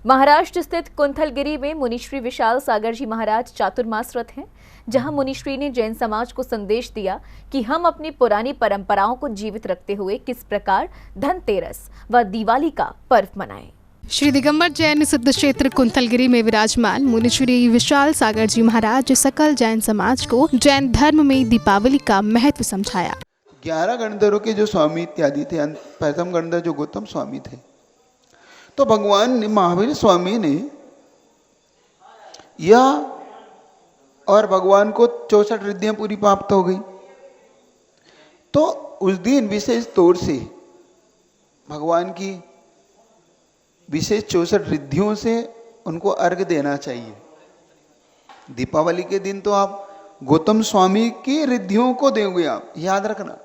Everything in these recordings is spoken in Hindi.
महाराष्ट्र स्थित कुंथलगिरी में मुनिश्री विशाल सागर जी महाराज चातुर्मासरत हैं, जहां मुनिश्री ने जैन समाज को संदेश दिया कि हम अपनी पुरानी परंपराओं को जीवित रखते हुए किस प्रकार धनतेरस व दिवाली का पर्व मनाएं। श्री दिगंबर जैन सिद्ध क्षेत्र कुंथलगिरी में विराजमान मुनिश्री विशाल सागर जी महाराज सकल जैन समाज को जैन धर्म में दीपावली का महत्व समझाया। 11 गणधरों के जो स्वामी इत्यादि थे, प्रथम गणधर जो गौतम स्वामी थे, तो भगवान ने महावीर स्वामी ने यह और भगवान को 64 रिद्धियां पूरी प्राप्त हो गई। तो उस दिन विशेष तौर से भगवान की विशेष 64 रिद्धियों से उनको अर्घ देना चाहिए। दीपावली के दिन तो आप गौतम स्वामी की रिद्धियों को दोगे। आप याद रखना,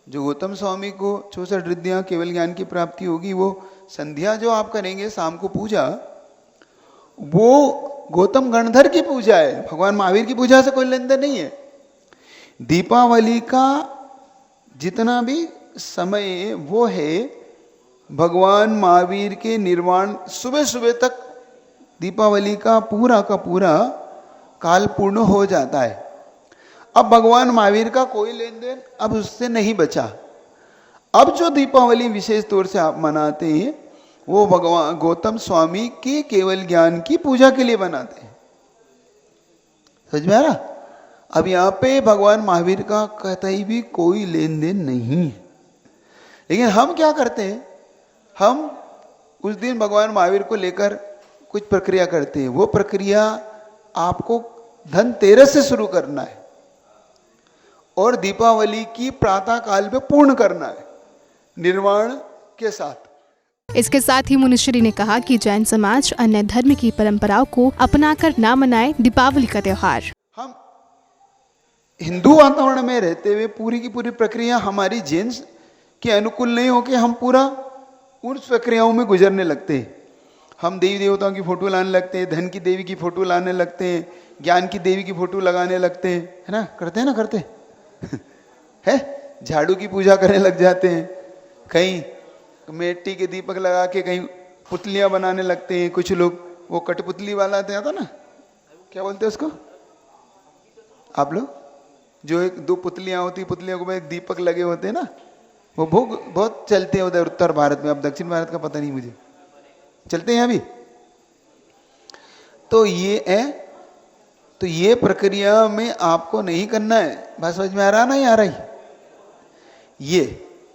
जो गौतम स्वामी को 64 रिद्धियां केवल ज्ञान की प्राप्ति होगी, वो संध्या जो आप करेंगे शाम को पूजा, वो गौतम गणधर की पूजा है, भगवान महावीर की पूजा से कोई लेन देन नहीं है। दीपावली का जितना भी समय वो है भगवान महावीर के निर्वाण, सुबह सुबह तक दीपावली का पूरा काल पूर्ण हो जाता है। अब भगवान महावीर का कोई लेन देन अब उससे नहीं बचा। अब जो दीपावली विशेष तौर से आप मनाते हैं वो भगवान गौतम स्वामी के केवल ज्ञान की पूजा के लिए बनाते हैं। समझ में आ रहा? अब यहाँ पे भगवान महावीर का कतई भी कोई लेन देन नहीं है। लेकिन हम क्या करते हैं, हम उस दिन भगवान महावीर को लेकर कुछ प्रक्रिया करते हैं। वो प्रक्रिया आपको धनतेरस से शुरू करना है और दीपावली की प्रातः काल में पूर्ण करना है निर्वाण के साथ। इसके साथ ही मुनिश्री ने कहा कि जैन समाज अन्य धर्म की परंपराओं को अपनाकर ना मनाए दीपावली का त्योहार। हम हिंदू वातावरण में रहते हुए पूरी की पूरी प्रक्रिया हमारी जैन के अनुकूल नहीं होके हम पूरा उन प्रक्रियाओं में गुजरने लगते हैं। हम देवी देवताओं की फोटो लाने लगते हैं, धन की देवी की फोटो लाने लगते हैं, ज्ञान की देवी की फोटो लगाने लगते हैं, है ना? करते हैं ना? करते है? झाड़ू की पूजा करने लग जाते हैं, कहीं मिट्टी के दीपक लगा के कहीं पुतलियां बनाने लगते हैं। कुछ लोग वो कठपुतली वाला आता ना, क्या बोलते हैं उसको आप लोग, जो एक दो पुतलियां होती, पुतलियों को एक दीपक लगे होते हैं ना, वो बहुत चलते हैं उधर उत्तर भारत में। अब दक्षिण भारत का पता नहीं मुझे, चलते हैं अभी। तो ये है, तो ये प्रक्रिया में आपको नहीं करना है। बस समझ में आ रहा ना? आ रही ये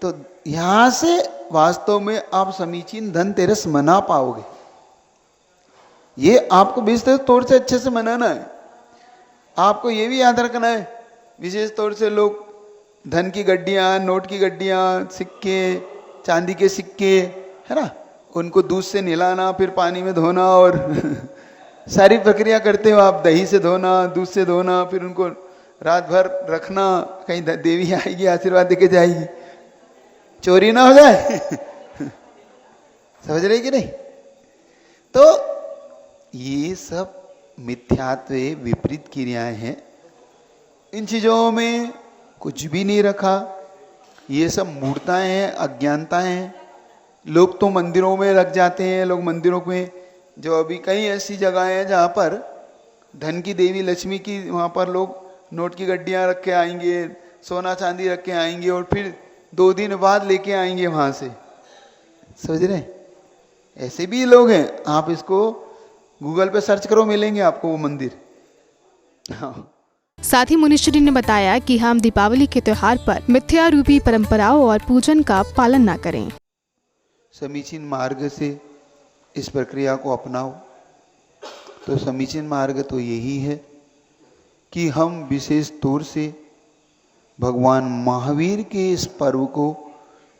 तो यहां से वास्तव में आप समीचीन धनतेरस मना पाओगे। ये आपको विशेष तौर से अच्छे से मनाना है। आपको ये भी याद रखना है, विशेष तौर से लोग धन की गड्डियां, नोट की गड्डियां, सिक्के, चांदी के सिक्के, है ना, उनको दूध से नहलाना, फिर पानी में धोना और सारी प्रक्रिया करते हो आप। दही से धोना, दूध से धोना, फिर उनको रात भर रखना, कहीं देवी आएगी आशीर्वाद देके जाएगी, चोरी ना हो जाए। समझ रहे कि नहीं? तो ये सब मिथ्यात्व विपरीत क्रियाएं हैं। इन चीजों में कुछ भी नहीं रखा। ये सब मूर्ताएं हैं, अज्ञानताएं हैं। लोग तो मंदिरों में रख जाते हैं। लोग मंदिरों में, जो अभी कई ऐसी जगह हैं जहाँ पर धन की देवी लक्ष्मी की, वहाँ पर लोग नोट की गड्डियाँ रख के आएंगे, सोना चांदी रख के आएंगे और फिर 2 दिन बाद लेके आएंगे वहाँ से। समझ रहे? ऐसे भी लोग हैं। आप इसको गूगल पे सर्च करो, मिलेंगे आपको वो मंदिर। हाँ। साथ ही मुनिश्री ने बताया कि हम दीपावली के त्योहार पर मिथ्या रूपी परंपराओं और पूजन का पालन ना करें। समीचीन मार्ग से इस प्रक्रिया को अपनाओ। तो समीचीन मार्ग तो यही है कि हम विशेष तौर से भगवान महावीर के इस पर्व को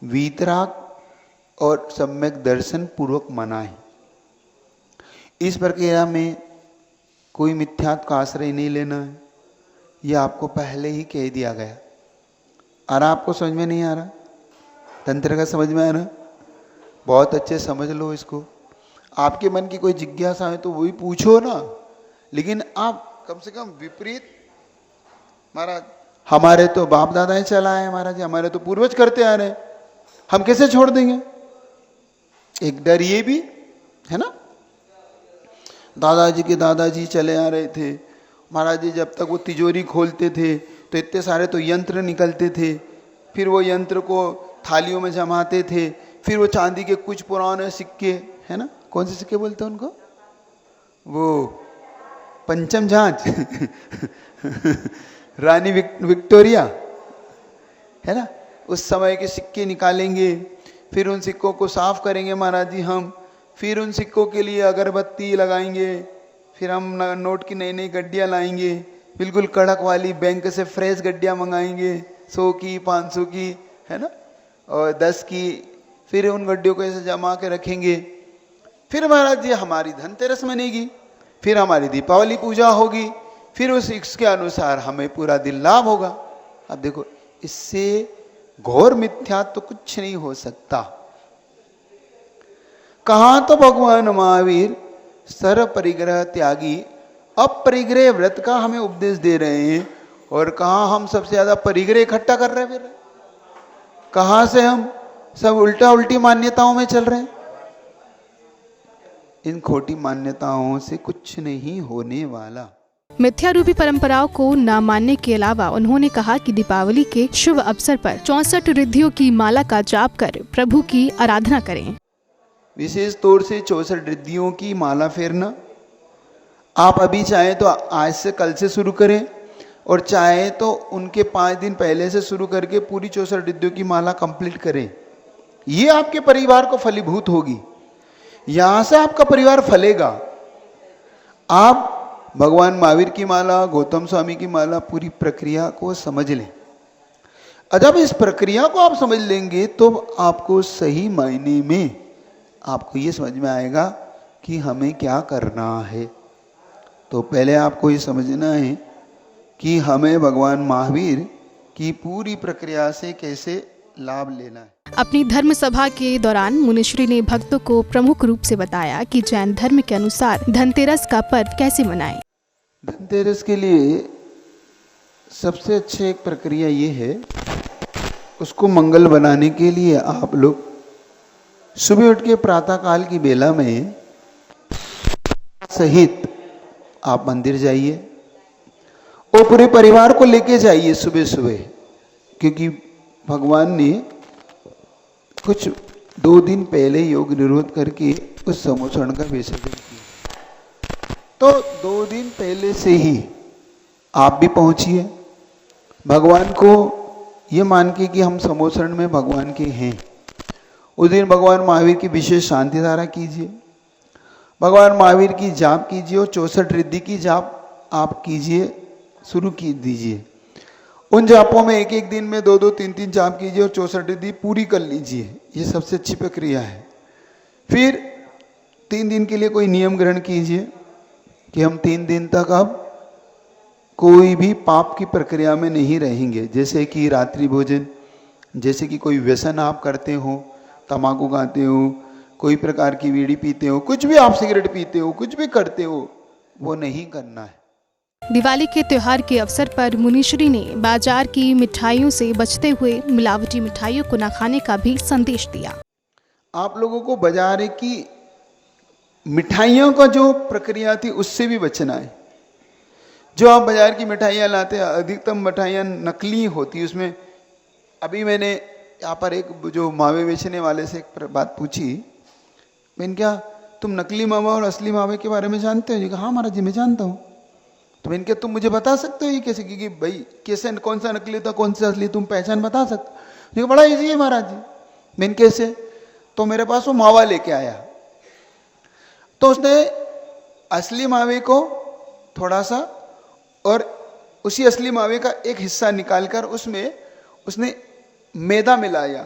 वीतराग और सम्यक दर्शन पूर्वक मनाएं। इस प्रक्रिया में कोई मिथ्यात्व का आश्रय नहीं लेना है। यह आपको पहले ही कह दिया गया। आ रहा? आपको समझ में नहीं आ रहा? तंत्र का समझ में आ रहा? बहुत अच्छे समझ लो इसको। आपके मन की कोई जिज्ञासा है तो वही पूछो ना, लेकिन आप कम से कम विपरीत, महाराज हमारे तो बाप दादा ही चला है, महाराज हमारे तो पूर्वज करते आ रहे हैं, हम कैसे छोड़ देंगे? एक डर ये भी है ना। दादाजी के दादाजी चले आ रहे थे। महाराज जी जब तक वो तिजोरी खोलते थे तो इतने सारे तो यंत्र निकलते थे, फिर वो यंत्र को थालियों में जमाते थे, फिर वो चांदी के कुछ पुराने सिक्के, है ना, कौन से सिक्के बोलते हैं उनको, वो पंचम झांझ रानी विक्टोरिया, है ना, उस समय के सिक्के निकालेंगे, फिर उन सिक्कों को साफ करेंगे महाराज जी हम, फिर उन सिक्कों के लिए अगरबत्ती लगाएंगे, फिर हम नोट की नई नई गड्डियाँ लाएंगे, बिल्कुल कड़क वाली, बैंक से फ्रेश गड्डियाँ मंगाएंगे, 100 की 500 की, है ना, और 10 की, फिर उन गड्डियों को ऐसे जमा के रखेंगे। फिर महाराज जी हमारी धनतेरस मनेगी, फिर हमारी दीपावली पूजा होगी, फिर उसके अनुसार हमें पूरा दिन लाभ होगा। अब देखो, इससे घोर मिथ्या तो कुछ नहीं हो सकता। कहां तो भगवान महावीर सर्व परिग्रह त्यागी अपरिग्रह व्रत का हमें उपदेश दे रहे हैं, और कहां हम सबसे ज्यादा परिग्रह इकट्ठा कर रहे हैं। फिर कहां से हम सब उल्टा उल्टी मान्यताओं में चल रहे हैं। इन खोटी मान्यताओं से कुछ नहीं होने वाला। मिथ्या रूपी परंपराओं को न मानने के अलावा उन्होंने कहा कि दीपावली के शुभ अवसर पर 64 रिद्धियों की माला का जाप कर प्रभु की आराधना करें। विशेष तौर से 64 रिद्धियों की माला फेरना आप अभी चाहे तो आज से कल से शुरू करें, और चाहे तो उनके 5 दिन पहले से शुरू करके पूरी 64 रिद्धियों की माला कंप्लीट करें। ये आपके परिवार को फलीभूत होगी, यहां से आपका परिवार फलेगा। आप भगवान महावीर की माला, गौतम स्वामी की माला, पूरी प्रक्रिया को समझ लें। जब इस प्रक्रिया को आप समझ लेंगे तो आपको सही मायने में आपको ये समझ में आएगा कि हमें क्या करना है। तो पहले आपको ये समझना है कि हमें भगवान महावीर की पूरी प्रक्रिया से कैसे लाभ लेना है। अपनी धर्म सभा के दौरान मुनिश्री ने भक्तों को प्रमुख रूप से बताया कि जैन धर्म के अनुसार धनतेरस का पर्व कैसे मनाएं। धनतेरस के लिए सबसे अच्छी एक प्रक्रिया ये है, उसको मंगल बनाने के लिए आप लोग सुबह उठ के प्रातः काल की बेला में सहित आप मंदिर जाइए और पूरे परिवार को लेके जाइए सुबह सुबह, क्योंकि भगवान ने कुछ 2 दिन पहले योग निरोध करके उस समोसण का विसर्जन किया। तो 2 दिन पहले से ही आप भी पहुंचिए, भगवान को ये मान के कि हम समोसण में भगवान के हैं। उस दिन भगवान महावीर की विशेष शांति धारा कीजिए, भगवान महावीर की जाप कीजिए, और 64 रिद्धि की जाप आप कीजिए, शुरू की दीजिए। उन जापों में एक दिन में 2-2, 3-3 जाप कीजिए और 64 रिद्धि पूरी कर लीजिए। ये सबसे अच्छी प्रक्रिया है। फिर 3 दिन के लिए कोई नियम ग्रहण कीजिए कि हम 3 दिन तक अब कोई भी पाप की प्रक्रिया में नहीं रहेंगे, जैसे कि रात्रि भोजन, जैसे कि कोई व्यसन आप करते हो, तम्बाकू खाते हो, कोई प्रकार की बीड़ी पीते हो, कुछ भी आप सिगरेट पीते हो, कुछ भी करते हो, वो नहीं करना है। दिवाली के त्योहार के अवसर पर मुनिश्री ने बाजार की मिठाइयों से बचते हुए मिलावटी मिठाइयों को न खाने का भी संदेश दिया। आप लोगों को बाजार की मिठाइयों का जो प्रक्रिया थी उससे भी बचना है। जो आप बाजार की मिठाइयाँ लाते हैं, अधिकतम मिठाइयाँ नकली होती। उसमें अभी मैंने यहाँ पर एक जो मावे बेचने वाले से एक बात पूछी, मैंने क्या तुम नकली मावा और असली मावे के बारे में जानते हो? जी हाँ महाराज जी मैं जानता हूँ। तो मैंने क्या तुम मुझे बता सकते हो ये कैसे, क्योंकि भाई कैसे कौन सा नकली था कौन सा असली तुम पहचान बता सकते हो? बड़ा ईजी है महाराज जी। मैंने कैसे? तो मेरे पास वो मावा लेके आया, तो उसने असली मावे को थोड़ा सा और उसी असली मावे का एक हिस्सा निकालकर उसमें उसने मैदा मिलाया,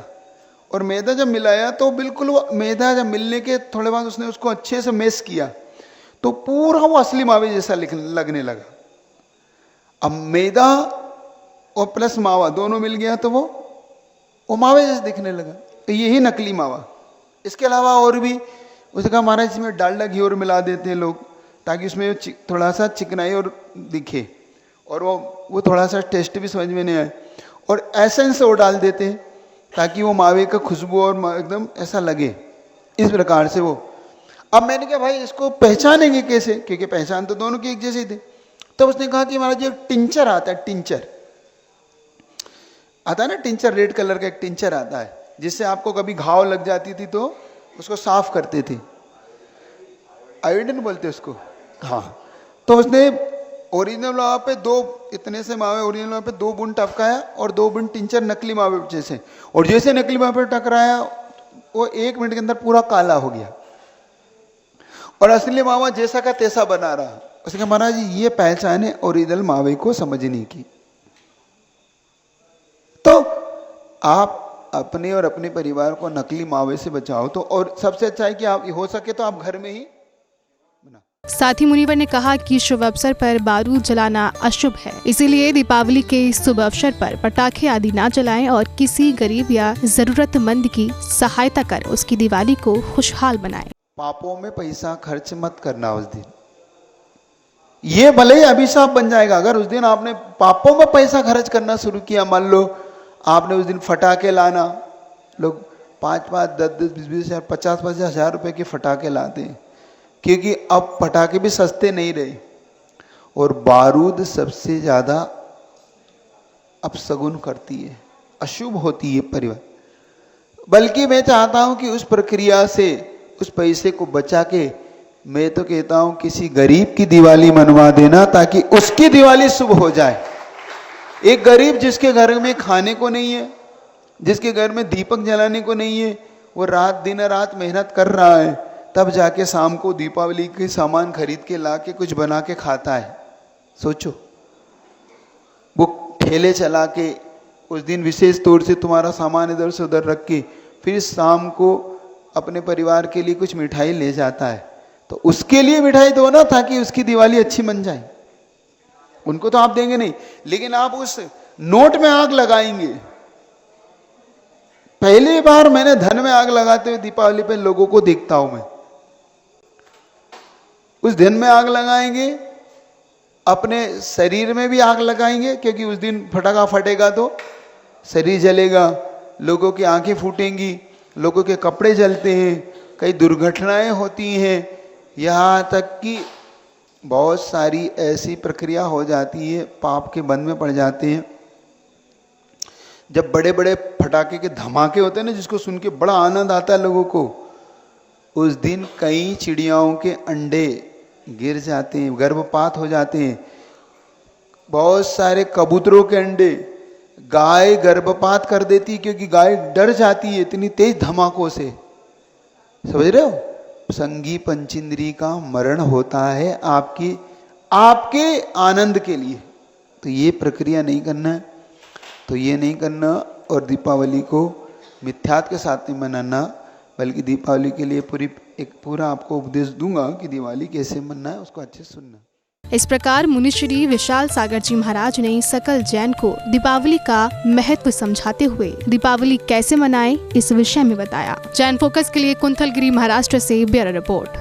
और मैदा जब मिलाया तो बिल्कुल वो मैदा जब मिलने के थोड़े बाद उसने उसको अच्छे से मैश किया तो पूरा वो असली मावे जैसा लगने लगा। अब मैदा और प्लस मावा दोनों मिल गया तो वो मावे जैसे दिखने लगा। तो यही नकली मावा। इसके अलावा और भी उसने कहा महाराज इसमें डालडा घी और मिला देते हैं लोग ताकि उसमें थोड़ा सा चिकनाई और दिखे और वो थोड़ा सा टेस्ट भी समझ में नहीं आए, और एसेंस और डाल देते हैं ताकि वो मावे का खुशबू और एकदम ऐसा लगे। इस प्रकार से वो। अब मैंने कहा भाई इसको पहचानेंगे कैसे, क्योंकि पहचान तो दोनों की एक जैसी थी। तो उसने कहा कि महाराज एक टिंचर आता है, टिंचर आता है ना, टिंचर रेड कलर का एक टिंचर आता है, जिससे आपको कभी घाव लग जाती थी तो उसको साफ करते थे, आयोडीन बोलते उसको। हाँ, तो उसने ओरिजिनल मावे पे दो, इतने से मावे ओरिजिनल मावे पे 2 बूंद टपकाया और 2 बूंद टिंचर नकली मावे जैसे, और जैसे नकली मावे पे टकराया वो 1 मिनट के अंदर पूरा काला हो गया और असली मावा जैसा का तैसा बना रहा। उसने कहा महाराज ये पहचान है ओरिजिनल मावे को समझने की। तो आप अपने और अपने परिवार को नकली मावे से बचाओ। तो और सबसे अच्छा है कि आप हो सके तो आप घर में ही बना। साथ ही मुनिवर ने कहा कि शुभ अवसर पर बारूद जलाना अशुभ है, इसीलिए दीपावली के शुभ अवसर पर पटाखे आदि ना जलाएं और किसी गरीब या जरूरतमंद की सहायता कर उसकी दिवाली को खुशहाल बनाएं। पापों में पैसा खर्च मत करना उस दिन, ये भले ही अभिशाप बन जाएगा। अगर उस दिन आपने पापों में पैसा खर्च करना शुरू किया, मान लो आपने उस दिन फटाके लाना, लोग 5-5, 10-10, 20-20 हजार, 50-50 हजार रुपए के फटाके लाते हैं, क्योंकि अब फटाके भी सस्ते नहीं रहे और बारूद सबसे ज्यादा अपशगुन करती है, अशुभ होती है परिवार। बल्कि मैं चाहता हूं कि उस प्रक्रिया से, उस पैसे को बचा के, मैं तो कहता हूं किसी गरीब की दिवाली मनवा देना ताकि उसकी दिवाली शुभ हो जाए। एक गरीब जिसके घर में खाने को नहीं है, जिसके घर में दीपक जलाने को नहीं है, वो रात दिन रात मेहनत कर रहा है, तब जाके शाम को दीपावली के सामान खरीद के ला के कुछ बना के खाता है। सोचो, वो ठेले चला के उस दिन विशेष तौर से तुम्हारा सामान इधर से उधर रख के फिर शाम को अपने परिवार के लिए कुछ मिठाई ले जाता है, तो उसके लिए मिठाई दो ना ताकि उसकी दिवाली अच्छी बन जाए। उनको तो आप देंगे नहीं, लेकिन आप उस नोट में आग लगाएंगे। पहली बार मैंने धन में आग लगाते हुए दीपावली पे लोगों को देखता हूं मैं। उस धन में आग लगाएंगे, अपने शरीर में भी आग लगाएंगे, क्योंकि उस दिन फटाका फटेगा तो शरीर जलेगा, लोगों की आंखें फूटेंगी, लोगों के कपड़े जलते हैं, कई दुर्घटनाएं होती हैं, यहाँ तक कि बहुत सारी ऐसी प्रक्रिया हो जाती है, पाप के बंध में पड़ जाते हैं। जब बड़े बड़े फटाके के धमाके होते हैं ना, जिसको सुन के बड़ा आनंद आता है लोगों को, उस दिन कई चिड़ियाओं के अंडे गिर जाते हैं, गर्भपात हो जाते हैं। बहुत सारे कबूतरों के अंडे, गाय गर्भपात कर देती है क्योंकि गाय डर जाती है इतनी तेज धमाकों से। समझ रहे हो? संगी पंचेंद्री का मरण होता है आपके आनंद के लिए। तो ये प्रक्रिया नहीं करना है, तो ये नहीं करना। और दीपावली को मिथ्यात के साथ नहीं मनाना, बल्कि दीपावली के लिए पूरा आपको उपदेश दूंगा कि दिवाली कैसे मनना है, उसको अच्छे से सुनना। इस प्रकार मुनिश्री विशाल सागर जी महाराज ने सकल जैन को दीपावली का महत्व समझाते हुए दीपावली कैसे मनाएं इस विषय में बताया। जैन फोकस के लिए कुंथलगिरी महाराष्ट्र से ब्यूरो रिपोर्ट।